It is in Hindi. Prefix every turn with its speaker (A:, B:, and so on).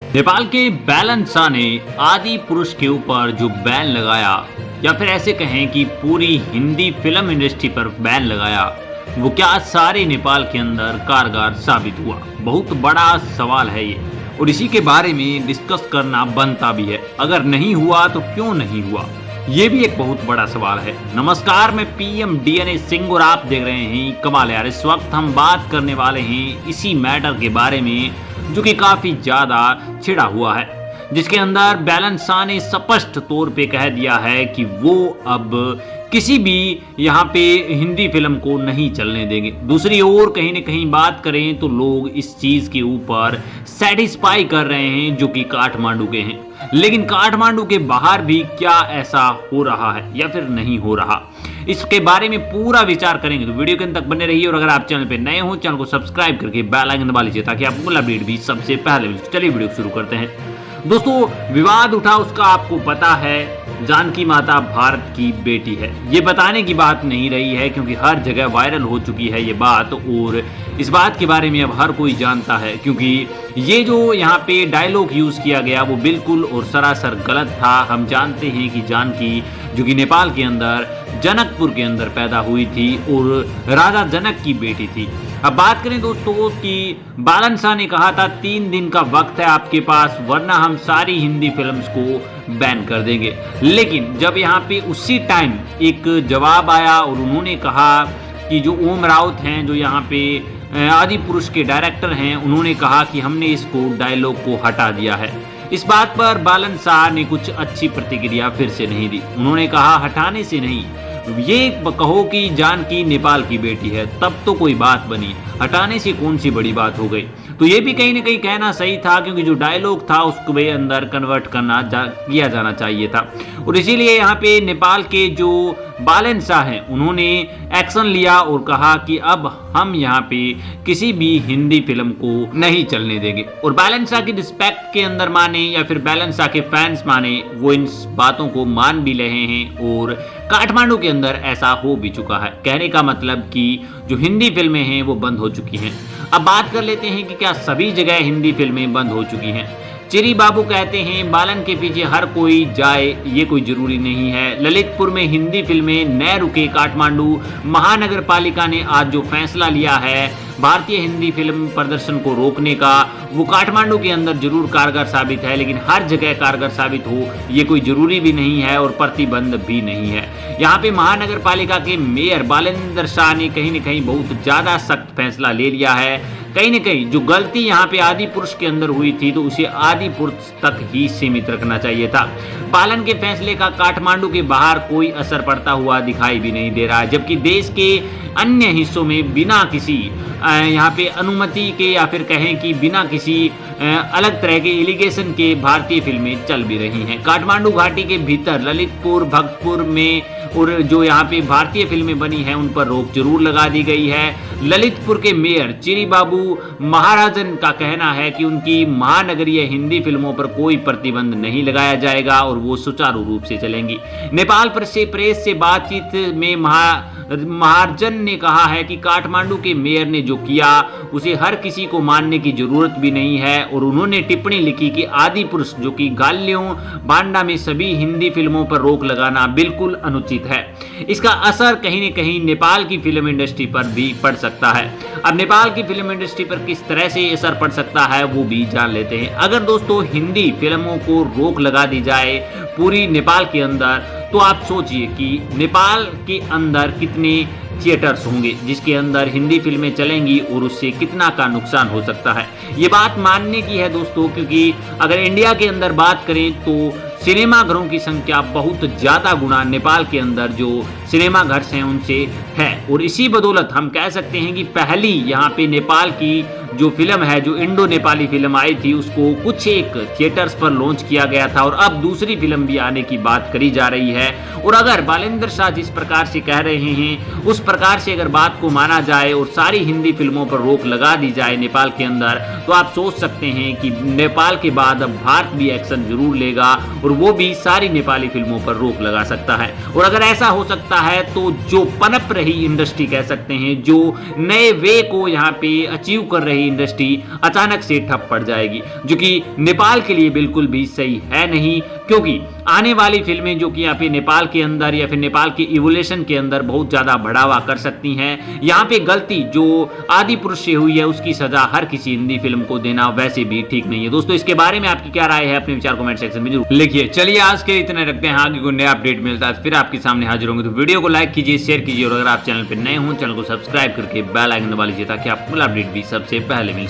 A: नेपाल के बैलन शाह ने आदि पुरुष के ऊपर जो बैन लगाया, या फिर ऐसे कहें कि पूरी हिंदी फिल्म इंडस्ट्री पर बैन लगाया, वो क्या सारे नेपाल के अंदर कारगर साबित हुआ? बहुत बड़ा सवाल है ये, और इसी के बारे में डिस्कस करना बनता भी है। अगर नहीं हुआ तो क्यों नहीं हुआ, ये भी एक बहुत बड़ा सवाल है। नमस्कार, मैं पीएम डीएनए सिंह और आप देख रहे हैं कमाल यार। इस वक्त हम बात करने वाले हैं इसी मैटर के बारे में जो कि काफी ज्यादा छिड़ा हुआ है, जिसके अंदर बैलन शाह ने स्पष्ट तौर पे कह दिया है कि वो अब किसी भी यहाँ पे हिंदी फिल्म को नहीं चलने देंगे। दूसरी ओर कहीं न कहीं बात करें तो लोग इस चीज के ऊपर सेटिस्फाई कर रहे हैं जो कि काठमांडू के हैं, लेकिन काठमांडू के बाहर भी क्या ऐसा हो रहा है या फिर नहीं हो रहा, इसके बारे में पूरा विचार करेंगे। तो वीडियो के अंत तक बने रहिए, और अगर आप चैनल पे नए हो चैनल को सब्सक्राइब करके बेल आइकन दबा लीजिए ताकि आपको अपडेट भी सबसे पहले मिले। चलिए वीडियो शुरू करते हैं। दोस्तों, विवाद उठा उसका आपको पता है, जानकी माता भारत की बेटी है। ये बताने की बात नहीं रही है क्योंकि हर जगह वायरल हो चुकी है ये बात, और इस बात के बारे में अब हर कोई जानता है क्योंकि ये जो यहाँ पे डायलॉग यूज किया गया वो बिल्कुल और सरासर गलत था। हम जानते हैं कि जानकी जो कि नेपाल के अंदर जनकपुर के अंदर पैदा हुई थी और राजा जनक की बेटी थी। अब बात करें दोस्तों कि बैलन शाह ने कहा था 3 दिन का वक्त है आपके पास, वरना हम सारी हिंदी फिल्म्स को बैन कर देंगे। लेकिन जब यहाँ पे उसी टाइम एक जवाब आया और उन्होंने कहा कि जो ओम राउत हैं, जो यहाँ पे आदि पुरुष के डायरेक्टर हैं, उन्होंने कहा कि हमने इसको डायलॉग को हटा दिया है। इस बात पर बैलन शाह ने कुछ अच्छी प्रतिक्रिया फिर से नहीं दी। उन्होंने कहा हटाने से नहीं, ये कहो कि जानकी नेपाल की बेटी है तब तो कोई बात बनी, हटाने से कौन सी बड़ी बात हो गई। तो ये भी कहीं ना कहीं कहना सही था क्योंकि जो डायलॉग था उसको वे अंदर कन्वर्ट किया जाना चाहिए था, और इसीलिए यहाँ पे नेपाल के जो बैलन शाह हैं उन्होंने एक्शन लिया और कहा कि अब हम यहाँ पे किसी भी हिंदी फिल्म को नहीं चलने देंगे। और बैलन शाह की रिस्पेक्ट के अंदर माने या फिर बैलन शाह के फैंस माने, वो इन बातों को मान भी रहे हैं और काठमांडू के अंदर ऐसा हो भी चुका है। कहने का मतलब कि जो हिंदी फिल्में हैं वो बंद हो चुकी हैं। अब बात कर लेते हैं कि क्या सभी जगह हिंदी फिल्में बंद हो चुकी हैं। चिरी बाबू कहते हैं बैलन के पीछे हर कोई जाए ये कोई जरूरी नहीं है। ललितपुर में हिंदी फिल्में न रुके, काठमांडू महानगर पालिका ने आज जो फैसला लिया है भारतीय हिंदी फिल्म प्रदर्शन को रोकने का, वो काठमांडू के अंदर जरूर कारगर साबित है, लेकिन हर जगह कारगर साबित हो ये कोई जरूरी भी नहीं है और प्रतिबंध भी नहीं है। यहाँ पे महानगर पालिका के मेयर बैलेंद्र शाह ने कहीं न कहीं बहुत ज्यादा सख्त फैसला ले लिया है। कहीं न कहीं जो गलती यहाँ पे आदि पुरुष के अंदर हुई थी तो उसे आदि पुरुष तक ही सीमित रखना चाहिए था। बैलन के फैसले का काठमांडू के बाहर कोई असर पड़ता हुआ दिखाई भी नहीं दे रहा है, जबकि देश के अन्य हिस्सों में बिना किसी यहाँ पे अनुमति के या फिर कहें कि बिना किसी अलग तरह के एलिगेशन के भारतीय फिल्में चल भी रही हैं। काठमांडू घाटी के भीतर ललितपुर, भक्तपुर में और जो यहाँ पे भारतीय फिल्में बनी हैं उन पर रोक जरूर लगा दी गई है। ललितपुर के मेयर चिरी बाबू महाराजन का कहना है कि उनकी महानगरीय हिंदी फिल्मों पर कोई प्रतिबंध नहीं लगाया जाएगा और वो सुचारू रूप से चलेंगी। नेपाल प्रेस से बातचीत में महाराजन ने कहा है कि काठमांडू के मेयर ने जो किया उसे हर किसी को मानने की जरूरत भी नहीं है, और उन्होंने टिप्पणी लिखी कि आदि पुरुष जो कि गालियों बांडा में सभी हिंदी फिल्मों पर रोक लगाना बिल्कुल अनुचित है। इसका असर कहीं न कहीं नेपाल की फिल्म इंडस्ट्री पर भी पड़ सकता है। अब नेपाल की फिल्म इंडस्ट्री पर किस तरह से असर पड़ सकता है वो भी जान लेते हैं। अगर दोस्तों हिंदी फिल्मों को रोक लगा दी जाए पूरी नेपाल के अंदर, तो आप सोचिए कि नेपाल के अंदर कितने थिएटर्स होंगे जिसके अंदर हिंदी फिल्में चलेंगी और उससे कितना का नुकसान हो सकता है। ये बात मानने की है दोस्तों, क्योंकि अगर इंडिया के अंदर बात करें तो सिनेमा घरों की संख्या बहुत ज्यादा गुना नेपाल के अंदर जो सिनेमा घर हैं उनसे है, और इसी बदौलत हम कह सकते हैं कि पहली यहाँ पे नेपाल की जो फिल्म है, जो इंडो नेपाली फिल्म आई थी, उसको कुछ एक थिएटर्स पर लॉन्च किया गया था और अब दूसरी फिल्म भी आने की बात करी जा रही है। और अगर बैलेंद्र शाह जिस प्रकार से कह रहे हैं उस प्रकार से अगर बात को माना जाए और सारी हिंदी फिल्मों पर रोक लगा दी जाए नेपाल के अंदर, तो आप सोच सकते हैं कि नेपाल के बाद अब भारत भी एक्शन जरूर लेगा और वो भी सारी नेपाली फिल्मों पर रोक लगा सकता है। और अगर ऐसा हो सकता है तो जो पनप रही इंडस्ट्री कह सकते हैं, जो नए वे को यहाँ पे अचीव कर रही इंडस्ट्री अचानक से ठप पड़ जाएगी, जो कि नेपाल के लिए बिल्कुल भी सही है नहीं, क्योंकि आने वाली फिल्में जो कि यहाँ पे नेपाल के अंदर या फिर नेपाल के इवोल्यूशन के अंदर बहुत ज़्यादा बढ़ावा कर सकती हैं। यहाँ पे गलती जो आदि पुरुष से हुई है उसकी सजा हर किसी हिंदी फिल्म को देना वैसे भी ठीक नहीं है। दोस्तों इसके बारे में आपकी क्या राय है, अपने विचार कमेंट सेक्शन में जरूर लिखिए। चलिए आज के इतने रखते हैं, आगे कोई नया अपडेट मिलता है फिर आपके सामने हाजिर होंगे। तो वीडियो को लाइक कीजिए, शेयर कीजिए और अगर आप चैनल पर नए हों चैनल को सब्सक्राइब करके बेल आइकन दबा लीजिए ताकि आपको अपडेट भी सबसे पहले मिल